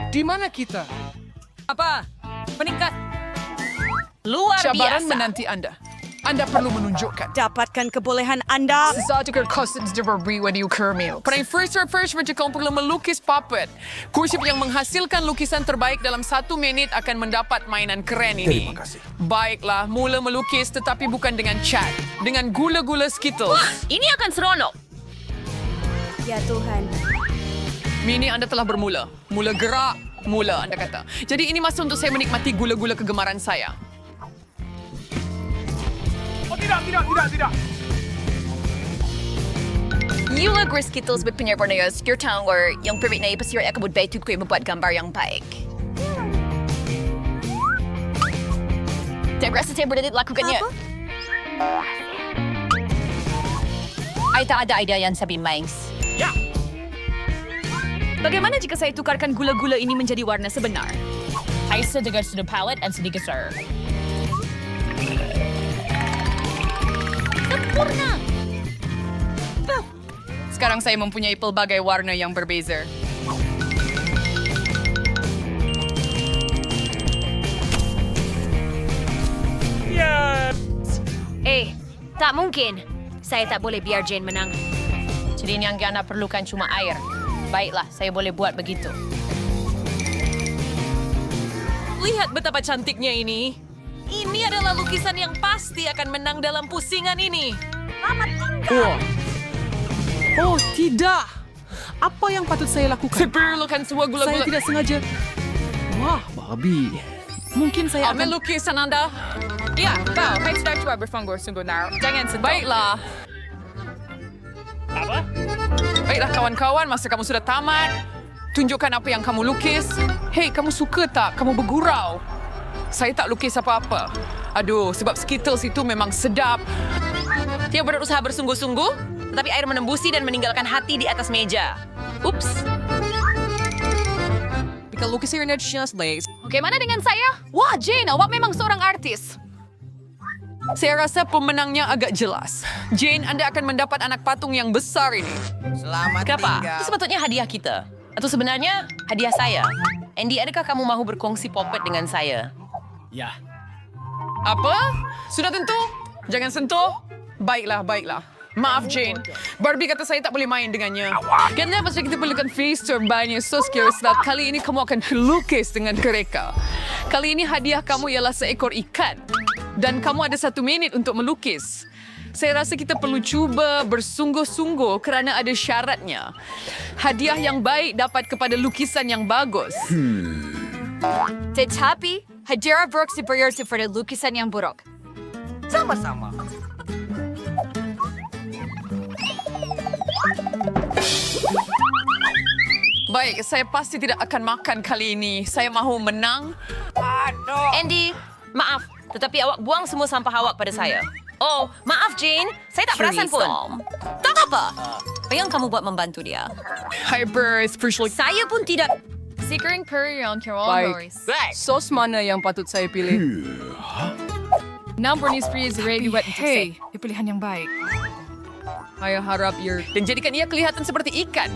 Di mana kita? Apa? Meningkat. Luar Cabaran biasa. menanti Anda. Anda perlu menunjukkan. Dapatkan kebolehan anda. Sesuatu kekosong diberi when you kermil. Pada first macam kamu perlu melukis puppet. Kursi yang menghasilkan lukisan terbaik dalam 1 minit akan mendapat mainan keren ini. Terima kasih. Baiklah, mula melukis tetapi bukan dengan cat. Dengan gula-gula Skittles. Wah, ini akan seronok. Ya Tuhan. Mini Anda telah bermula. Mula gerak, mula Anda kata. Jadi ini masa untuk saya menikmati gula-gula kegemaran saya. Tidak. Yung Skittles with penyerbar na yun, your tower, yung permit na ipasir akabud baitud ko yung membuat gambar yang baik. Terima kasih saya berdedit lakukannya. Ay, tak ada idea yan sabi Mangs. Bagaimana jika saya tukarkan gula-gula ini menjadi warna sebenar? Ay sedikit sudah palette and sedikit sir. Sempurna! Sekarang saya mempunyai pelbagai warna yang berbeza. Tak mungkin. Saya tak boleh biar Jane menang. Jadi yang Anda perlukan cuma air. Baiklah, saya boleh buat begitu. Lihat betapa cantiknya ini. Ini adalah lukisan yang pasti akan menang dalam pusingan ini. Oh, tidak. Apa yang patut saya lakukan? Saya perlukan semua Saya gula-gula. tidak sengaja. Wah, babi. Mungkin saya Ambil akan... lukisan Anda. Ya, kau. Hai sudah coba berfunggur sungguh nar. Jangan sentuh. Baiklah. Baiklah kawan-kawan, masa kamu sudah tamat. Tunjukkan apa yang kamu lukis. Hei, kamu suka tak? Kamu bergurau. Saya tak lukis apa-apa. Aduh, sebab Skittles itu memang sedap. Dia berusaha bersungguh-sungguh, tetapi air menembusi dan meninggalkan hati di atas meja. Ups. Because lukisan your just legs. Bagaimana dengan saya? Wah, Jane, awak memang seorang artis. Saya rasa pemenangnya agak jelas. Jane, Anda akan mendapat anak patung yang besar ini. Kenapa? Itu sepatutnya hadiah kita. Atau sebenarnya hadiah saya. Andy, adakah kamu mahu berkongsi puppet dengan saya? Apa? Sudah tentu? Jangan sentuh? Baiklah. Maaf, Jane. Barbie kata saya tak boleh main dengannya. Kenapa kita perlukan face turbannya? So scary sebab kali ini kamu akan lukis dengan mereka. Kali ini hadiah kamu ialah seekor ikan. Dan kamu ada 1 minit untuk melukis. Saya rasa kita perlu cuba bersungguh-sungguh kerana ada syaratnya. Hadiah yang baik dapat kepada lukisan yang bagus. Tetapi, hadiah Brooke superior pada lukisan yang buruk. Sama-sama. Baik, saya pasti tidak akan makan kali ini. Saya mahu menang. Andy, maaf. Tetapi awak buang semua sampah awak pada saya. Oh, maaf Jane. Saya tak perasan pun. Tak apa. Apa yang kamu buat membantu dia? Hyper, especially... Saya pun tidak. Securing per yang Carol Baik. Sos mana yang patut saya pilih? Number ni spree is ready buat Hey. pilihan yang baik. Saya harap your... Dan jadikan ia kelihatan seperti ikan.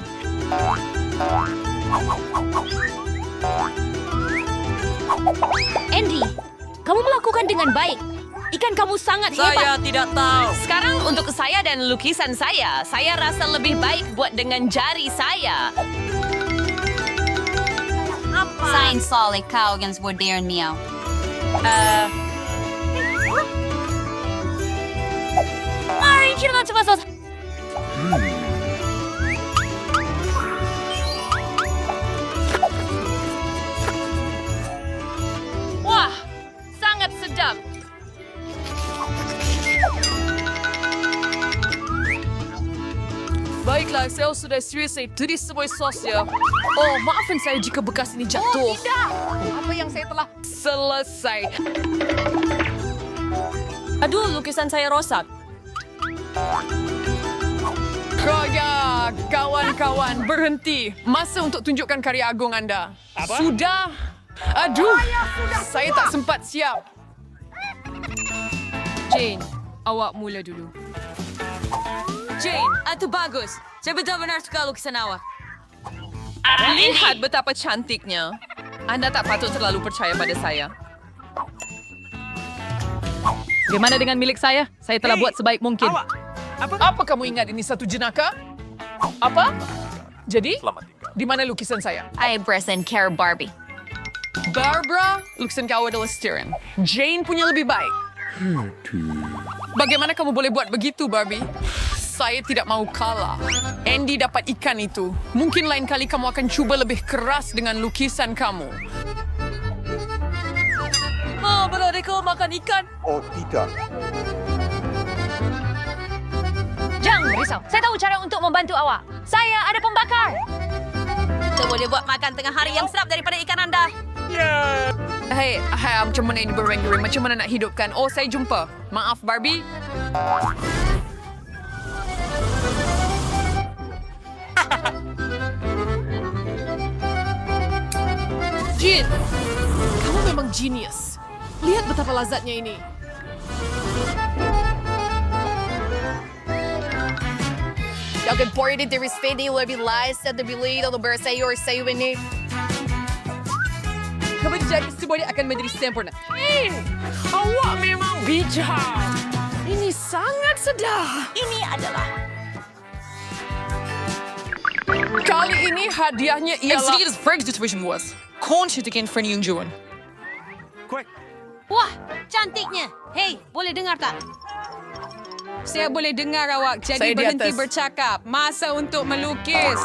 Andy, kamu melakukan dengan baik. Ikan kamu sangat hebat. Saya tidak tahu. Sekarang untuk saya dan lukisan saya rasa lebih baik buat dengan jari saya. Sign solid kau yang sebut Darren Meow. Mari kita coba sos. Wah, sangat sedap. Baiklah, saya sudah serius saya tulis semua sosnya. Oh, maafkan saya jika bekas ini jatuh. Apa yang saya telah selesai. Aduh, lukisan saya rosak. Kaya, kawan-kawan, berhenti. Masa untuk tunjukkan karya agung Anda. Sudah. Aduh, saya tak sempat siap. Jane, awak mula dulu. Jane, itu bagus. Saya benar-benar suka lukisan awak. Lihat betapa cantiknya. Anda tak patut terlalu percaya pada saya. Bagaimana dengan milik saya? Saya telah buat sebaik mungkin. Apa kamu ingat ini satu jenaka? Apa? Jadi, di mana lukisan saya? I present care Barbie. Barbara, lukisan kau adalah Steven. Jane punya lebih baik. Bagaimana kamu boleh buat begitu, Barbie? Saya tidak mau kalah. Andy dapat ikan itu. Mungkin lain kali kamu akan cuba lebih keras dengan lukisan kamu. Berada kau makan ikan. Oh, tidak. Jangan risau. Saya tahu cara untuk membantu awak. Saya ada pembakar. Kita boleh buat makan tengah hari yang sedap daripada ikan anda. Hei, macam mana ini berenggang? Macam mana nak hidupkan? Oh, saya jumpa. Maaf, Barbie. Jin, kamu memang genius. Lihat betapa lazatnya ini. Jag är bordet i respedi och vi läser det bilder och börjar säga och säga ini. Kebijakan semuanya akan menjadi sempurna. Awak memang bijak. Ini sangat sedap. Ini adalah Kali ini hadiahnya ialah... Konstitution for Yung Juan. Wah, cantiknya. Hei, boleh dengar tak? Saya boleh dengar awak. Jadi Saya di berhenti atas. bercakap. Masa untuk melukis.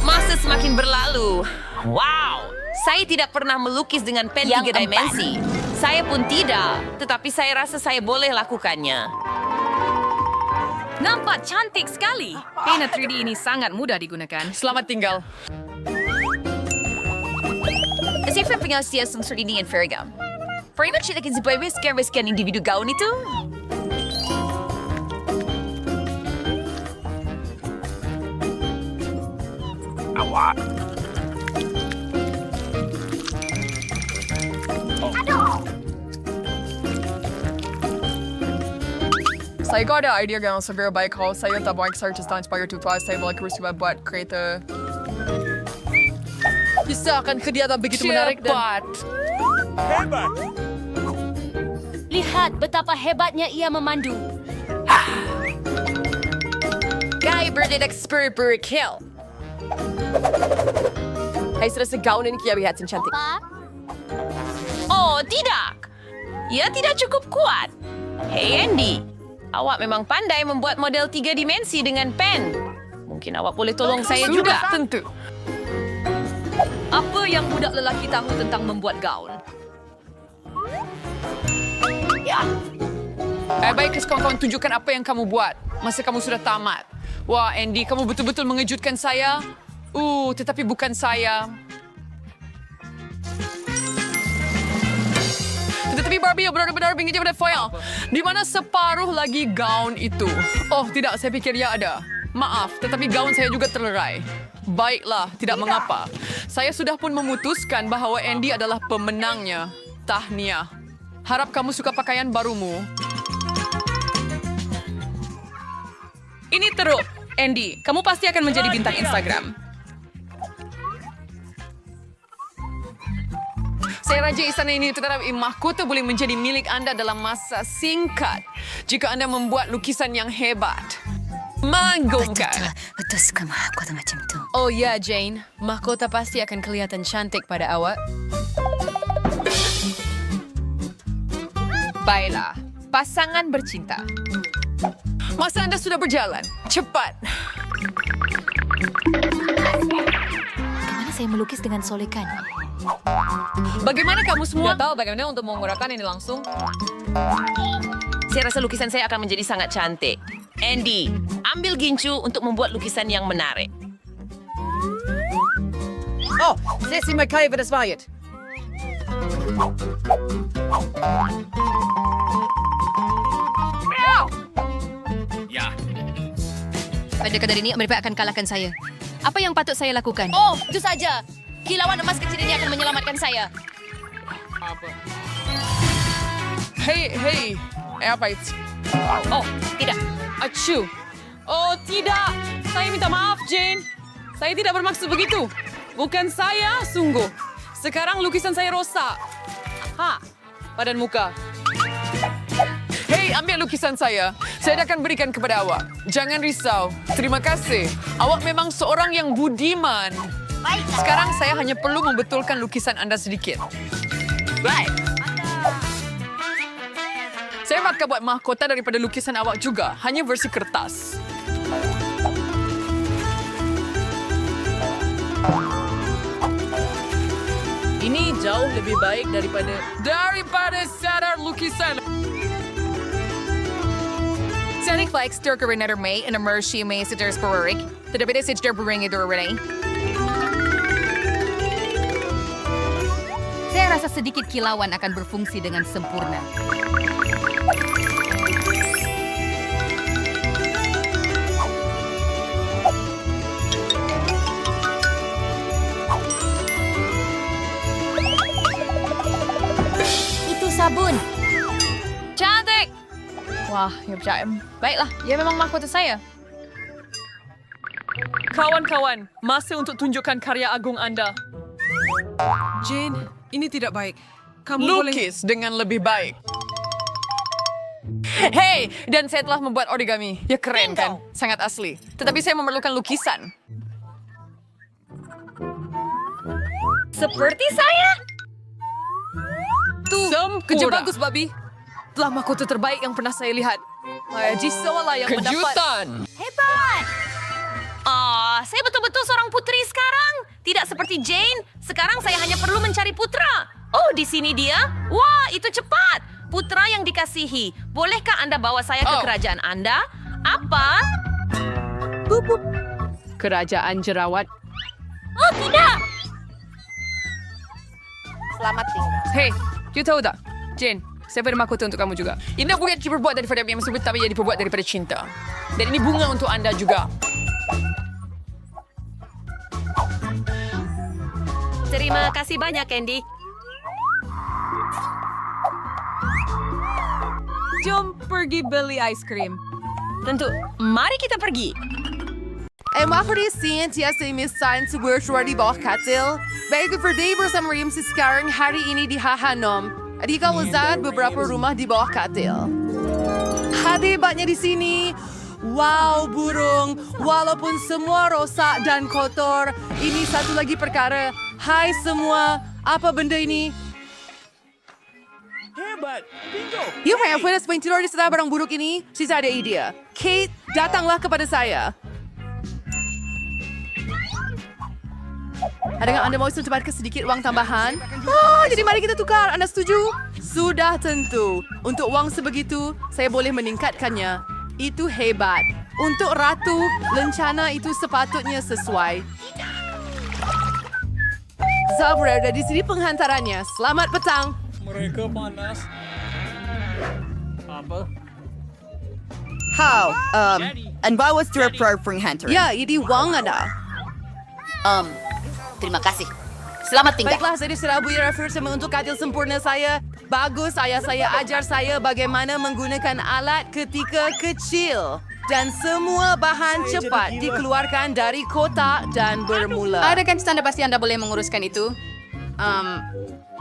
Masa semakin berlalu. Wow, saya tidak pernah melukis dengan pen Yang 3 dimensi. Saya pun tidak, tetapi saya rasa saya boleh lakukannya. Nampak cantik sekali. Pena 3D ini sangat mudah digunakan. Selamat tinggal. Kasi for pengasih yang sering in Ferragam. Pretty much like si Boy Whisker individu gaun itu. Saya ko ada idea yang severe baik kalau saya tak baik search inspire to try saya boleh terus buat kereta. Bisa akan kelihatan begitu menarik dan... Lihat betapa hebatnya ia memandu. Guy Birded Expert Kill. Ay, serasa gaun ini kaya lihat cantik. Oh, tidak. Ia tidak cukup kuat. Hei Andy, awak memang pandai membuat model 3 dimensi dengan pen. Mungkin awak boleh tolong saya juga. Tentu. Apa yang budak lelaki tahu tentang membuat gaun? Baik, kawan-kawan, tunjukkan apa yang kamu buat masa kamu sudah tamat. Wah, Andy, kamu betul-betul mengejutkan saya. Tetapi bukan saya. Tetapi Barbie yang benar-benar bingit pada foil. Di mana separuh lagi gaun itu? Oh, tidak, saya pikir ya ada. Maaf, tetapi gaun saya juga terlerai. Baiklah, tidak mengapa. Saya sudah pun memutuskan bahawa Andy adalah pemenangnya. Tahniah. Harap kamu suka pakaian barumu. Ini teruk. Andy, kamu pasti akan menjadi bintang Instagram. Saya raja istana ini, tetapi mahkota boleh menjadi milik anda dalam masa singkat jika anda membuat lukisan yang hebat. Mengagumkan. Betul suka mahkota macam tu. Oh ya, Jane. Mahkota pasti akan kelihatan cantik pada awak. Baiklah, pasangan bercinta. Masa anda sudah berjalan. Cepat. Bagaimana saya melukis dengan solekan? Bagaimana kamu semua? Tidak tahu bagaimana untuk mengurangkan ini langsung. Saya rasa lukisan saya akan menjadi sangat cantik. Andy, ambil gincu untuk membuat lukisan yang menarik. Oh, Sissy McCabe is Valiant. Pada kadar ini, mereka akan kalahkan saya. Apa yang patut saya lakukan? Oh, itu saja. Kilauan emas kecil ini akan menyelamatkan saya. Hei. Apa itu? Oh, tidak. Acu. Oh, tidak. Saya minta maaf, Jane. Saya tidak bermaksud begitu. Bukan saya, sungguh. Sekarang lukisan saya rosak. Badan muka. Hei, ambil lukisan saya. Saya akan berikan kepada awak. Jangan risau. Terima kasih. Awak memang seorang yang budiman. Sekarang saya hanya perlu membetulkan lukisan anda sedikit. Baik. Saya akan buat mahkota daripada lukisan awak juga. Hanya versi kertas. Ini jauh lebih baik daripada sadar lukisan. Sonic Flex Turk Renator May and Emershi May Sitters Perurik. Tetapi dia sitter bering itu Renee. Saya rasa sedikit kilauan akan berfungsi dengan sempurna. Itu sabun. Cantik! Wah, ya percaya. Baiklah, ia memang mahkota saya. Kawan-kawan, masa untuk tunjukkan karya agung anda. Jane, ini tidak baik. Kamu boleh... Lukis dengan lebih baik. Hei, dan saya telah membuat origami. Ya keren kan? Sangat asli. Tetapi saya memerlukan lukisan. Seperti saya. Kerja bagus, Babi. Telah mahkota terbaik yang pernah saya lihat. Jisoo lah yang mendapat. Kejutan! Hebat. Saya betul-betul seorang putri sekarang. Tidak seperti Jane. Sekarang saya hanya perlu mencari putra. Oh, di sini dia. Wah, itu cepat. Putra yang dikasihi. Bolehkah Anda bawa saya ke kerajaan Anda? Apa? Kerajaan jerawat. Oh, tidak. Selamat tinggal. Hei, you tahu tak? Jane, saya beri mahkota untuk kamu juga. Ini bukan diperbuat daripada yang sebut, tapi ia diperbuat daripada cinta. Dan ini bunga untuk anda juga. Terima kasih banyak, Candy. Jom pergi beli ice cream. Tentu. Mari kita pergi. Maafkan tiasa misain sebuah suara di bawah katil. Baik berdiri bersama Rim sekarang hari ini di Hahanom. Adika lezat beberapa rumah di bawah katil. Hebatnya di sini. Wow, burung. Walaupun semua rosak dan kotor, ini satu lagi perkara. Hai semua, apa benda ini? Hebat, bingo. You have pernah tidur di setelah barang buruk ini? Saya ada ide. Kate, datanglah kepada saya. Adakah anda mau secepatkan sedikit uang tambahan? Jadi mari kita tukar. Anda setuju? Sudah tentu. Untuk uang sebegitu, saya boleh meningkatkannya. Itu hebat. Untuk ratu, lencana itu sepatutnya sesuai. Zabra, di sini penghantarannya. Selamat petang. Mereka panas. Apa? How? And why was there a prayer for hunter? Ya, ini uang anda. Terima kasih. Selamat tinggal. Baiklah, saya diserabui refer sama untuk katil sempurna saya. Bagus, ayah saya ajar saya bagaimana menggunakan alat ketika kecil. Dan semua bahan cepat dikeluarkan dari kotak dan bermula. Adakah tanda pasti Anda boleh menguruskan itu?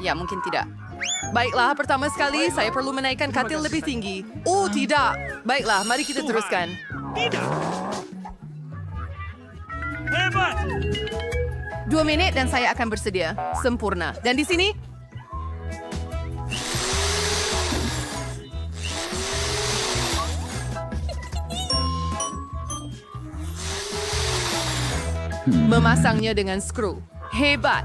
Ya, mungkin tidak. Baiklah, pertama sekali saya perlu menaikkan katil lebih tinggi. Oh, tidak. Baiklah, mari kita teruskan. Tidak. Hebat. 2 minit dan saya akan bersedia. Sempurna. Dan di sini... memasangnya dengan skru. Hebat.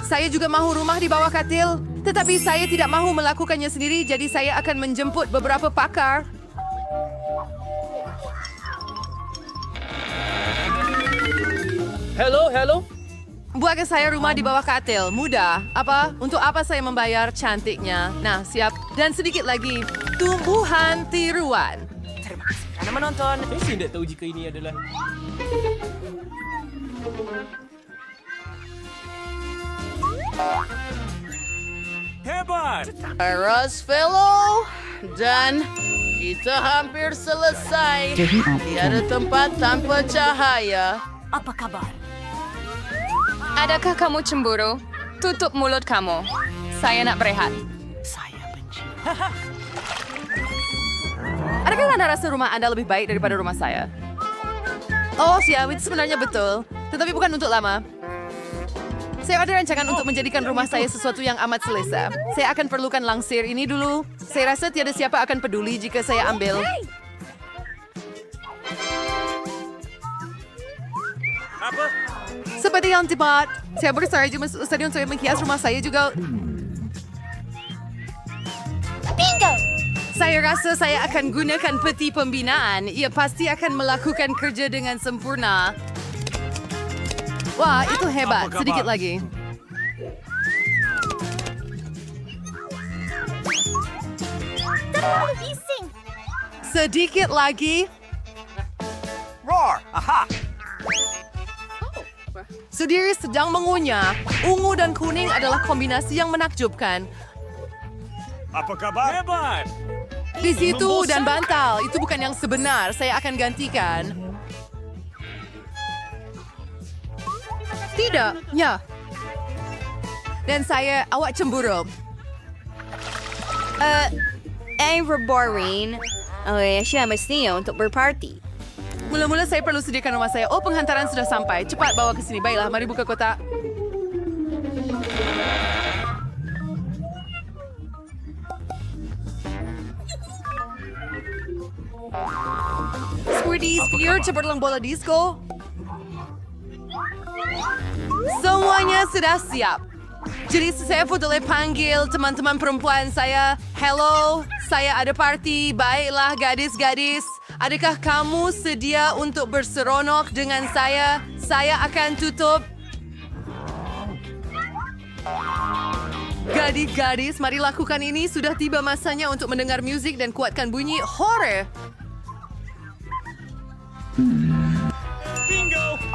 Saya juga mahu rumah di bawah katil. Tetapi saya tidak mahu melakukannya sendiri, jadi saya akan menjemput beberapa pakar. Hello. Buatkan saya rumah di bawah katil. Mudah. Apa? Untuk apa saya membayar cantiknya? Nah, siap. Dan sedikit lagi. Tumbuhan tiruan. Terima kasih kerana menonton. Saya tidak tahu jika ini adalah... Hebat. Paras fellow. Dan kita hampir selesai. Tiada tempat tanpa cahaya. Apa kabar? Adakah kamu cemburu? Tutup mulut kamu. Saya nak berehat. Adakah Anda rasa rumah Anda lebih baik daripada rumah saya? Oh, siap. Itu sebenarnya betul. Tetapi bukan untuk lama. Saya ada rancangan untuk menjadikan rumah saya sesuatu yang amat selesa. Saya akan perlukan langsir ini dulu. Saya rasa tiada siapa akan peduli jika saya ambil. Seperti yang tepat, saya bersaja masuk stadion untuk menghias rumah saya juga. Bingo! Saya rasa saya akan gunakan peti pembinaan. Ia pasti akan melakukan kerja dengan sempurna. Wah, itu hebat. Sedikit lagi. Terlalu bising. Sedikit lagi. Roar! Aha! Sudiri sedang mengunyah. Ungu dan kuning adalah kombinasi yang menakjubkan. Apa kabar? Hebat! Di situ dan bantal. Itu bukan yang sebenar. Saya akan gantikan. Tidak. Ya. Dan saya, awak cemburu. Boring. Siya mestinya untuk berparti. Mula-mula saya perlu sediakan rumah saya. Oh, penghantaran sudah sampai. Cepat bawa ke sini. Baiklah, mari buka kotak. Squirty Spear, cepat bola disco. Semuanya sudah siap. Jadi saya boleh panggil teman-teman perempuan saya. Hello, saya ada party. Baiklah gadis-gadis. Adakah kamu sedia untuk berseronok dengan saya? Saya akan tutup. Gadis-gadis, mari lakukan ini. Sudah tiba masanya untuk mendengar musik dan kuatkan bunyi horror.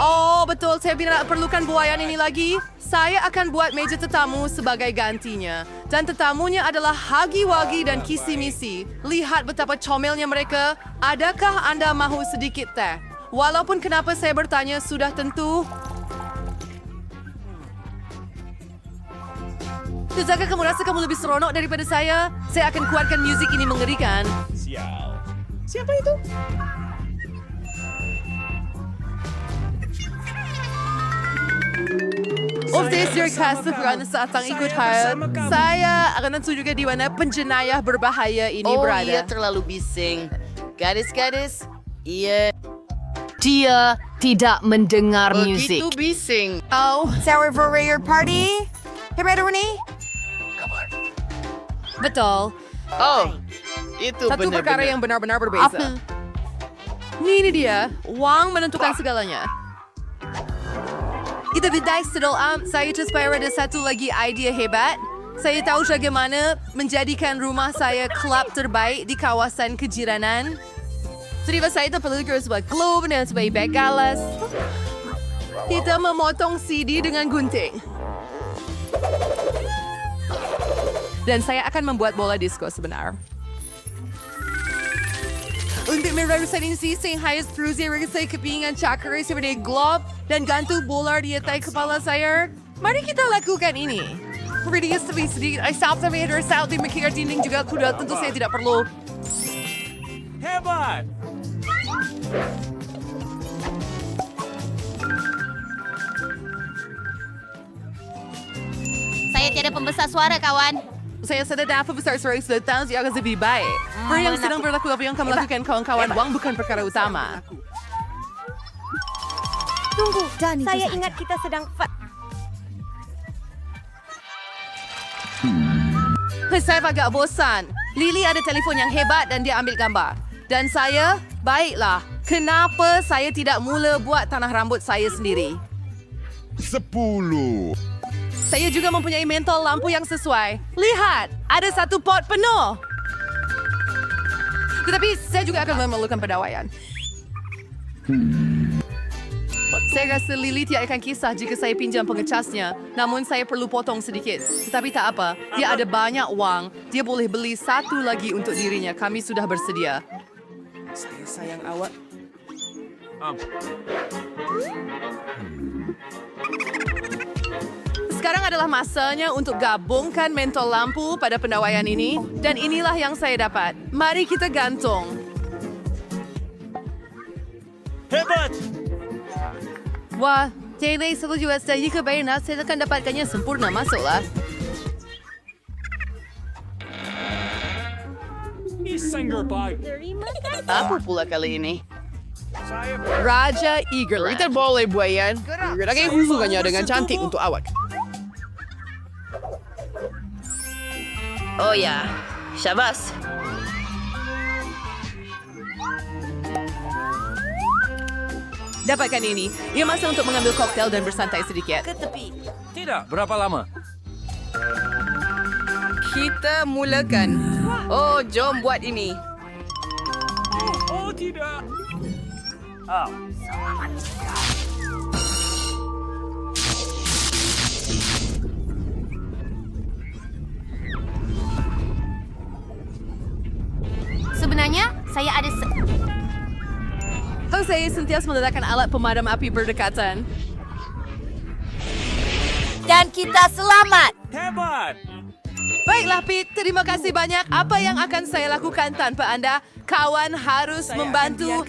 Oh, betul. Saya tidak perlukan buayan ini lagi. Saya akan buat meja tetamu sebagai gantinya. Dan tetamunya adalah Hagi-Wagi dan Kisi-Misi. Lihat betapa comelnya mereka. Adakah Anda mahu sedikit teh? Walaupun kenapa saya bertanya, sudah tentu. Tidakkah kamu rasa kamu lebih seronok daripada saya? Saya akan kuatkan musik ini mengerikan. Sial. Siapa itu? Obsesir kasih kerana satang ikut hal. Saya akan tunjukkan di mana penjenayah berbahaya ini berada. terlalu bising. Gadis-gadis, ia Dia tidak mendengar musik. begitu bising. Oh, Sour Warrior Party? Hebat Rooney? betul. Oh, itu Satu perkara yang benar-benar berbeza. Ini dia, Wang menentukan segalanya. Itu bidai sedol saya terspire ada satu lagi idea hebat. Saya tahu bagaimana menjadikan rumah saya klub terbaik di kawasan kejiranan. Jadi saya itu perlu sebuah globe dan sebuah bag galas. Kita memotong CD dengan gunting. Dan saya akan membuat bola disco sebenar. Untuk merusak ini, saya harus terus saya kepingan cakra seperti globe dan gantung bola di atas kepala saya. Mari kita lakukan ini. Seperti sedikit, saya sampai di mikir dinding juga kuda. Tentu saya tidak perlu. Hebat! Saya tiada pembesar suara, kawan. Saya sedang dapat besar suara sudah tahu dia akan lebih baik. Peri yang sedang berlaku apa yang kamu lakukan kawan-kawan, Wang bukan perkara utama. Tunggu, saya ingat kita sedang... Saya agak bosan. Lily ada telefon yang hebat dan dia ambil gambar. Dan saya, baiklah. Kenapa saya tidak mula buat tanah rambut saya sendiri? 10. Saya juga mempunyai mentol lampu yang sesuai. Lihat, ada satu pot penuh. Tetapi saya juga akan memerlukan pedawaian. Saya rasa Lily tidak akan kisah jika saya pinjam pengecasnya. Namun saya perlu potong sedikit. Tetapi tak apa, dia ada banyak wang. Dia boleh beli satu lagi untuk dirinya. Kami sudah bersedia. Saya sayang awak. Sekarang adalah masanya untuk gabungkan mentol lampu pada pendawaian ini. Dan inilah yang saya dapat. Mari kita gantung. Hebat! Wah, Taylor selalu jual saya jika bayar nak, saya akan dapatkannya sempurna masuklah. Apa pula kali ini? Raja Eagerland. Kita boleh buat yan. Lagi hubungannya dengan cantik untuk awak. Oh ya, syabas. Dapatkan ini. Ia masa untuk mengambil koktail dan bersantai sedikit. Tidak, berapa lama? Kita mulakan. Oh, jom buat ini. Oh, tidak. Sebenarnya, saya ada... Jose sentiasa meletakkan alat pemadam api berdekatan. Dan kita selamat! Hebat! Baiklah, Pete. Terima kasih banyak. Apa yang akan saya lakukan tanpa Anda? Kawan harus membantu.